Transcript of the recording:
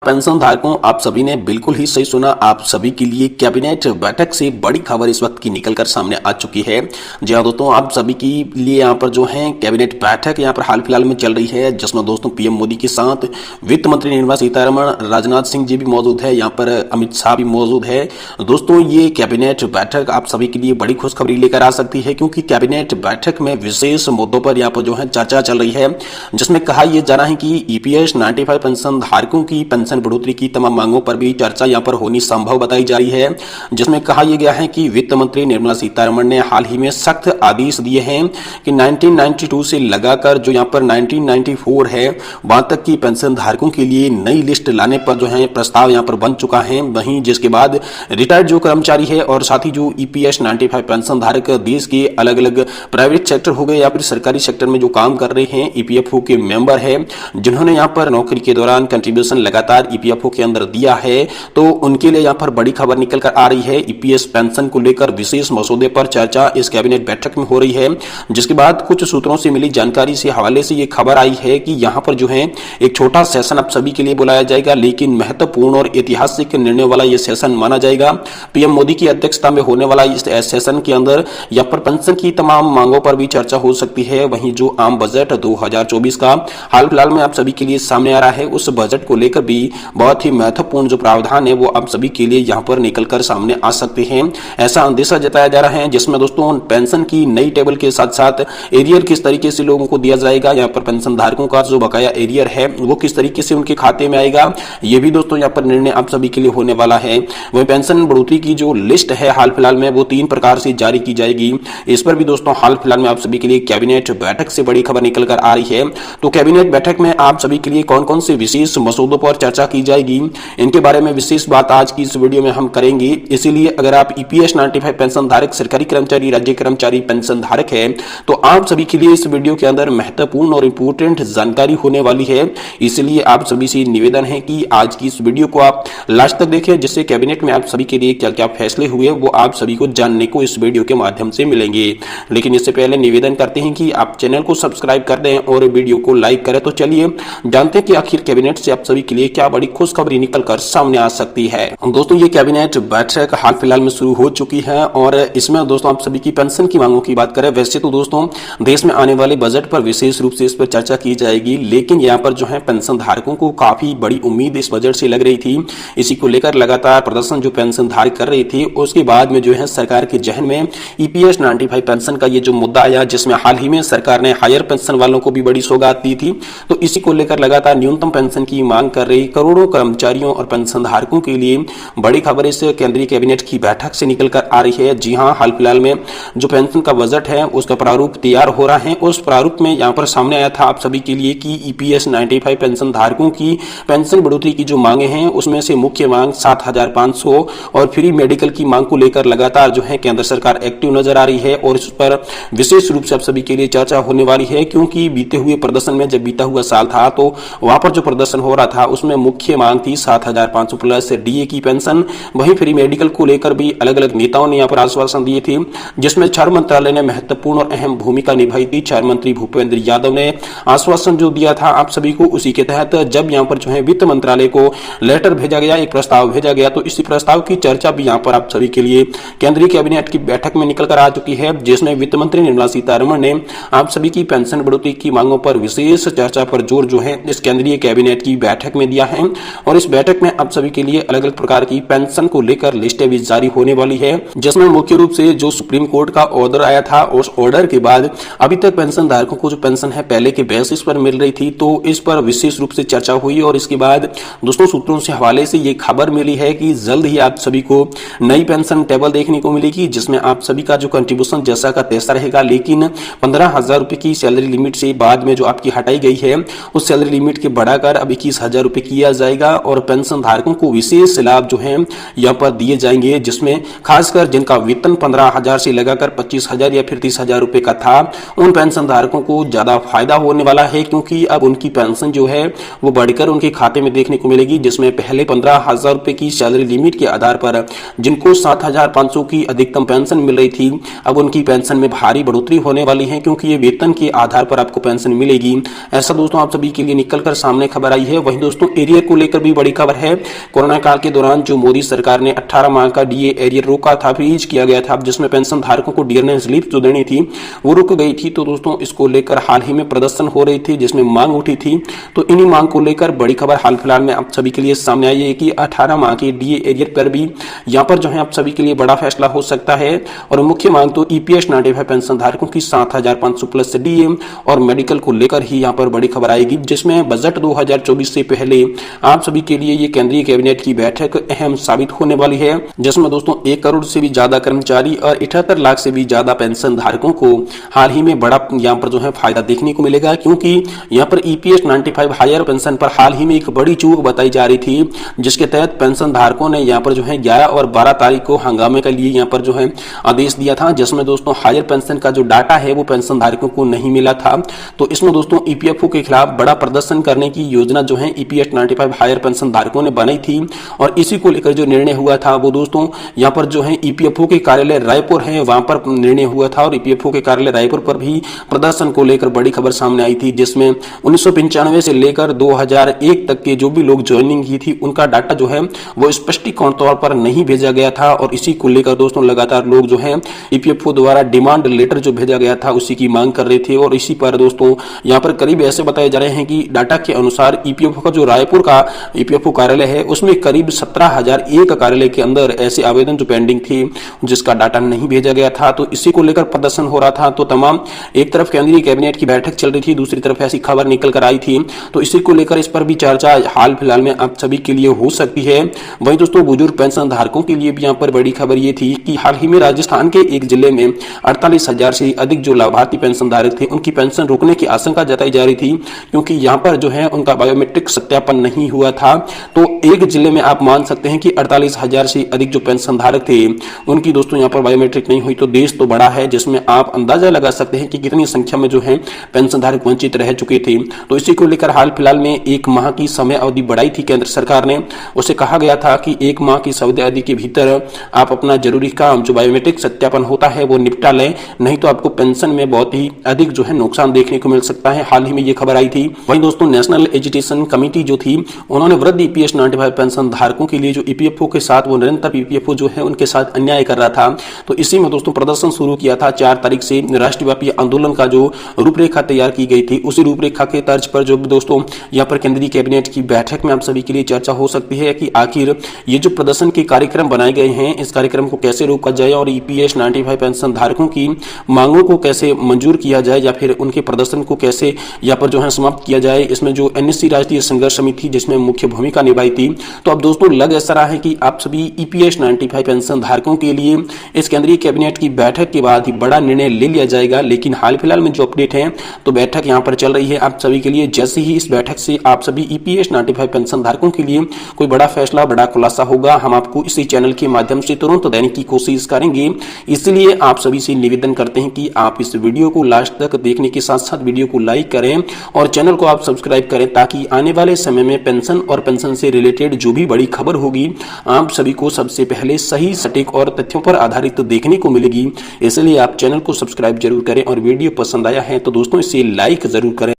Pension धारकों, आप सभी ने बिल्कुल ही सही सुना। आप सभी के लिए कैबिनेट बैठक से बड़ी खबर इस वक्त की निकलकर सामने आ चुकी है। जी हाँ दोस्तों, आप सभी के लिए यहाँ पर जो है कैबिनेट बैठक यहाँ पर हाल फिलहाल में चल रही है, जिसमें दोस्तों पीएम मोदी के साथ वित्त मंत्री निर्मला सीतारमण, राजनाथ सिंह जी भी मौजूद है, यहाँ पर अमित शाह भी मौजूद है। दोस्तों ये कैबिनेट बैठक आप सभी के लिए बड़ी खुशखबरी लेकर आ सकती है, क्योंकि कैबिनेट बैठक में विशेष मुद्दों पर यहाँ पर जो है चर्चा चल रही है, जिसमें कहा यह जा रहा है कि ईपीएस 95 पेंशन धारकों की पेंशन बढ़ोतरी की तमाम मांगों पर भी चर्चा यहां पर होनी संभव बताई जा रही है। जिसमें कहा यह गया है कि वित्त मंत्री निर्मला सीतारमण ने हाल ही में सख्त आदेश दिए हैं कि 1992 से लगाकर जो यहां पर 1994 है वहां तक की पेंशन धारकों के लिए नई लिस्ट लाने पर जो है प्रस्ताव यहां पर बन चुका है। वहीं जिसके बाद रिटायर्ड जो कर्मचारी है और साथ ही जो ईपीएस 95 पेंशन धारक देश के अलग अलग प्राइवेट सेक्टर हो गए या फिर सरकारी सेक्टर में जो काम कर रहे हैं, ईपीएफओ के मेंबर है, जिन्होंने यहां पर नौकरी के दौरान कंट्रीब्यूशन लगातार ईपीएफओ के अंदर दिया है, तो उनके लिए यहां पर बड़ी खबर निकल कर आ रही है। ईपीएस पेंशन को लेकर विशेष मसौदे पर चर्चा इस कैबिनेट बैठक में हो रही है, जिसके बाद कुछ सूत्रों से मिली जानकारी से हवाले से यह खबर आई है कि यहां पर जो है एक छोटा सेशन आप सभी के लिए बुलाया जाएगा, लेकिन महत्वपूर्ण और ऐतिहासिक निर्णय वाला यह सेशन माना जाएगा। पीएम मोदी की अध्यक्षता में होने वाला इस सेशन के अंदर यहां पर पेंशन की तमाम मांगों पर भी चर्चा हो सकती है। वहीं जो आम बजट 2024 का हाल फिलहाल में आप सभी के लिए सामने आ रहा है, उस बजट को लेकर भी बहुत ही महत्वपूर्ण जो प्रावधान है वो आप सभी के लिए यहां पर निकलकर सामने आ सकते हैं, ऐसा अंदेशा जताया जा रहा है। जिसमें दोस्तों पेंशन की नई टेबल के साथ साथ एरियर किस तरीके से लोगों को दिया जाएगा, यहां पर पेंशन धारकों का जो बकाया एरियर है वो किस तरीके से उनके खाते में आएगा, ये भी दोस्तों यहां पर निर्णय आप सभी के लिए होने वाला है। वही पेंशन बढ़ोतरी की जो लिस्ट है हाल फिलहाल में वो 3 प्रकार से जारी की जाएगी। इस पर भी दोस्तों हाल फिलहाल में आप सभी के लिए कैबिनेट बैठक से बड़ी खबर निकल कर आ रही है। तो कैबिनेट बैठक में आप सभी के लिए कौन कौन से विशेष मसौदों पर चर्चा की जाएगी, इनके बारे में विशेष बात आज की इस वीडियो में हम करेंगे। इसीलिए अगर आप ईपीएस 95 पेंशन धारक, सरकारी कर्मचारी, राज्य कर्मचारी पेंशन धारक है, तो आप सभी के लिए इस वीडियो के अंदर महत्वपूर्ण और इंपोर्टेंट जानकारी होने वाली है। इसलिए आप सभी से निवेदन है कि आज की इस वीडियो को आप लास्ट तक देखें, जिससे कैबिनेट में आप सभी के लिए क्या क्या फैसले हुए वो आप सभी को जानने को इस वीडियो के माध्यम से मिलेंगे। लेकिन इससे पहले निवेदन करते हैं कि आप चैनल को सब्सक्राइब कर दें और वीडियो को लाइक करें। तो चलिए जानते हैं कि आखिर कैबिनेट से आप सभी के लिए क्या बड़ी खुशखबरी निकलकर सामने आ सकती है। दोस्तों ये कैबिनेट बैठक हाल फिलहाल में शुरू हो चुकी है और इसमें दोस्तों आप सभी की पेंशन की मांगों की बात करें, वैसे तो दोस्तों देश में आने वाले बजट पर विशेष रूप से इस पर चर्चा की जाएगी, लेकिन यहाँ पर जो है पेंशन धारकों को काफी बड़ी उम्मीद इस बजट से लग रही थी। इसी को लेकर लगातार प्रदर्शन जो पेंशन धारक कर रही थी, उसके बाद में जो है सरकार के जहन में ईपीएस 95 पेंशन का ये जो मुद्दा आया, जिसमें हाल ही में सरकार ने हायर पेंशन वालों को भी बड़ी सौगात दी थी। तो इसी को लेकर लगातार न्यूनतम पेंशन की मांग कर रही करोड़ों कर्मचारियों और पेंशन धारकों के लिए बड़ी खबर इस केंद्रीय कैबिनेट की बैठक से निकलकर आ रही है। जी हां, हाल फिलहाल में जो पेंशन का बजट है उसका प्रारूप तैयार हो रहा है। उस प्रारूप में यहां पर सामने आया था आप सभी के लिए कि ईपीएस 95 पेंशन धारकों की पेंशन बढ़ोतरी की जो मांगे हैं उसमें से मुख्य मांग 7500 और फ्री मेडिकल की मांग को लेकर लगातार जो है केंद्र सरकार एक्टिव नजर आ रही है और इस पर विशेष रूप से आप सभी के लिए चर्चा होने वाली है, क्योंकि बीते हुए प्रदर्शन में जब बीता हुआ साल था तो वहां पर जो प्रदर्शन हो रहा था उसमें मुख्य मांग थी 7500 प्लस डीए की पेंशन। वहीं फ्री मेडिकल को लेकर भी अलग अलग नेताओं ने यहां पर आश्वासन दिए थे, जिसमें 4 मंत्रालय ने महत्वपूर्ण और अहम भूमिका निभाई थी। 4 मंत्री भूपेंद्र यादव ने आश्वासन जो दिया था आप सभी को, उसी के तहत जब यहां पर जो है वित्त मंत्रालय को लेटर भेजा गया, एक प्रस्ताव भेजा गया, तो इसी प्रस्ताव की चर्चा भी यहां पर आप सभी के लिए केंद्रीय कैबिनेट की बैठक में निकलकर आ चुकी है, जिसमें वित्त मंत्री निर्मला सीतारमण ने आप सभी की पेंशन बढ़ोतरी की मांगों पर विशेष चर्चा पर जोर जो है इस केंद्रीय कैबिनेट की बैठक में दिया है। और इस बैठक में आप सभी के लिए अलग अलग प्रकार की पेंशन को लेकर लिस्टें भी जारी होने वाली है, जिसमें मुख्य रूप से जो सुप्रीम कोर्ट का ऑर्डर आया था, उस ऑर्डर के बाद अभी तक पेंशन धारकों को जो पेंशन है पहले के बेसिस पर मिल रही थी, तो इस पर विशेष रूप से चर्चा हुई। और इसके बाद दोस्तों सूत्रों से हवाले से ये खबर मिली है कि जल्द ही आप सभी को नई पेंशन टेबल देखने को मिलेगी, जिसमें आप सभी का जो कंट्रीब्यूशन जैसा का तैसा रहेगा, लेकिन 15,000 रुपए की सैलरी लिमिट से बाद में जो आपकी हटाई गई है उस सैलरी लिमिट के बढ़ाकर अब 21,000 रुपए किया जाएगा और पेंशन धारकों को विशेष लाभ जो है यहाँ पर दिए जाएंगे, जिसमें खासकर जिनका वेतन 15,000 से लगाकर 25,000 या फिर 30,000 रुपए का था, उन पेंशन धारकों को ज्यादा फायदा होने वाला है, क्योंकि अब उनकी पेंशन जो है वो बढ़कर उनके खाते में देखने को मिलेगी। जिसमें पहले 15,000 रुपए की सैलरी लिमिट के आधार पर जिनको 7,500 की अधिकतम पेंशन मिल रही थी, अब उनकी पेंशन में भारी बढ़ोतरी होने वाली है, क्योंकि ये वेतन के आधार पर आपको पेंशन मिलेगी। ऐसा दोस्तों आप सभी के लिए निकलकर सामने खबर आई है। वहीं दोस्तों एरियर को लेकर भी बड़ी खबर है। कोरोना काल के दौरान जो मोदी सरकार ने 18 माह का डीए एरियर रोका था, फ्रीज किया गया था, जिसमें पेंशन धारकों को डियरनेस स्लिप जो देनी थी वो रुक गई थी। तो दोस्तों इसको लेकर हाल ही में प्रदर्शन हो रही थी जिसमें मांग उठी थी। तो इन्हीं मांग को लेकर बड़ी खबर हाल फिलहाल में आप सभी के लिए सामने आई है कि 18 माह के डीए एरियर पर भी यहाँ पर जो है आप सभी के लिए बड़ा फैसला हो सकता है। और मुख्य मांग तो ईपीएस 95 पेंशन धारकों की 7,500 प्लस डीए और मेडिकल को लेकर ही यहाँ पर बड़ी खबर आएगी, जिसमें बजट 2024 से पहले आप सभी के लिए ये केंद्रीय कैबिनेट की बैठक अहम साबित होने वाली है, जिसमें दोस्तों 1 करोड़ से भी ज्यादा कर्मचारी और 78 लाख से भी ज्यादा पेंशन धारकों को हाल ही में बड़ा यहाँ पर जो है फायदा देखने को मिलेगा। क्योंकि यहाँ पर ईपीएस 95 हायर पेंशन पर हाल ही में एक बड़ी चूक बताई जा रही थी, जिसके तहत पेंशन धारकों ने यहाँ पर जो है 11 और 12 तारीख को हंगामे के लिए यहाँ पर जो है आदेश दिया था, जिसमें दोस्तों हायर पेंशन का जो डाटा है वो पेंशन धारकों को नहीं मिला था। तो इसमें दोस्तों ईपीएफओ के खिलाफ बड़ा प्रदर्शन करने की योजना जो है ईपीएस 95 हायर पेंशन धारकों ने बनाई थी। और इसी को लेकर जो निर्णय हुआ था वो दोस्तों यहाँ पर जो है ईपीएफओ के कार्यालय रायपुर है वहां पर निर्णय हुआ था। और ईपीएफओ के कार्यालय रायपुर पर भी प्रदर्शन को लेकर बड़ी खबर सामने आई थी, जिसमें 1995 से लेकर 2001 तक के जो भी लोग ज्वाइनिंग की थी उनका डाटा जो है वो स्पष्टीकरण तौर पर नहीं भेजा गया था। और इसी को लेकर दोस्तों लगातार लोग जो है ईपीएफओ द्वारा डिमांड लेटर जो भेजा गया था उसी की मांग कर रहे थे। और इसी पर दोस्तों यहाँ पर करीब ऐसे बताए जा रहे हैं कि डाटा के अनुसार ईपीएफओ का जो रायपुर का ईपीएफओ कार्यालय है उसमें करीब 17,001 कार्यालय के अंदर ऐसे आवेदन जो पेंडिंग थे जिसका डाटा नहीं भेजा गया था। तो इसी को लेकर प्रदर्शन हो रहा था। तो तमाम एक तरफ केंद्रीय कैबिनेट की बैठक चल रही थी, दूसरी तरफ ऐसी खबर निकल कर आई थी। तो इसी को लेकर इस पर भी चर्चा हाल फिलहाल में आप सभी के लिए हो सकती है। वहीं दोस्तों बुजुर्ग पेंशन धारकों के लिए भी यहाँ पर बड़ी खबर ये थी कि हाल ही में राजस्थान के एक जिले में 48,000 से अधिक जो लाभार्थी पेंशन धारक थे उनकी पेंशन रोकने की आशंका जताई जा रही थी, क्योंकि यहाँ पर जो है उनका बायोमेट्रिक सत्यापन नहीं हुआ था। तो एक जिले में आप मान सकते हैं कि 48,000 से अधिक जो पेंशन धारक थे उनकी दोस्तों यहाँ पर बायोमेट्रिक नहीं हुई। तो देश तो बड़ा है, जिसमें आप अंदाजा लगा सकते हैं कि कितनी संख्या में जो है पेंशन धारक वंचित रह चुके थे। तो इसी को लेकर हाल फिलहाल में 1 माह की समय अवधि बढ़ाई थी केंद्र सरकार ने। उसे कहा गया था कि 1 माह की समय अवधि के भीतर आप अपना जरूरी काम जो बायोमेट्रिक सत्यापन होता है वो निपटा लें, नहीं तो आपको पेंशन में बहुत ही अधिक जो है नुकसान देखने को मिल सकता है। हाल ही में ये खबर आई थी। वहीं दोस्तों नेशनल एजुकेशन कमेटी जो थी उन्होंने वृद्ध ईपीएस 95 पेंशन धारकों के लिए जो ईपीएफओ के साथ वो निरंतर ईपीएफओ जो है उनके साथ अन्याय कर रहा था, तो इसी में दोस्तों प्रदर्शन शुरू किया था। 4 तारीख से राष्ट्रव्यापी आंदोलन का जो रूपरेखा तैयार की गई थी उसी रूपरेखा के तर्ज पर जो दोस्तों यहाँ पर केंद्रीय कैबिनेट की बैठक में आप सभी के लिए चर्चा हो सकती है कि आखिर ये जो प्रदर्शन के कार्यक्रम बनाए गए हैं इस कार्यक्रम को कैसे रोका जाए और ईपीएस 95 पेंशन धारकों की मांगों को कैसे मंजूर किया जाए या फिर उनके प्रदर्शन को कैसे यहाँ पर जो है समाप्त किया जाए। इसमें जो एनएससी राष्ट्रीय संघर्ष समिति जिसमें मुख्य भूमिका निभाई थी। तो अब दोस्तों लग ऐसा रहा है कि आप सभी ईपीएस 95 पेंशन धारकों के लिए इस केंद्रीय कैबिनेट की बैठक के बाद ही बड़ा निर्णय ले लिया जाएगा। लेकिन हाल फिलहाल में जो अपडेट है तो बैठक यहाँ पर चल रही है आप सभी के लिए। जैसे ही इस बैठक से आप सभी ईपीएस 95 पेंशन धारकों के लिए कोई बड़ा फैसला बड़ा खुलासा होगा, हम आपको इसी चैनल के माध्यम से तुरंत देने की कोशिश करेंगे। इसलिए आप सभी से निवेदन करते हैं कि आप इस वीडियो को लास्ट तक देखने के साथ साथ वीडियो को लाइक करें और चैनल को आप सब्सक्राइब करें, ताकि आने वाले समय में पेंशन और पेंशन से रिलेटेड जो भी बड़ी खबर होगी आप सभी को सबसे पहले सही सटीक और तथ्यों पर आधारित देखने को मिलेगी। इसलिए आप चैनल को सब्सक्राइब जरूर करें और वीडियो पसंद आया है तो दोस्तों इसे लाइक जरूर करें।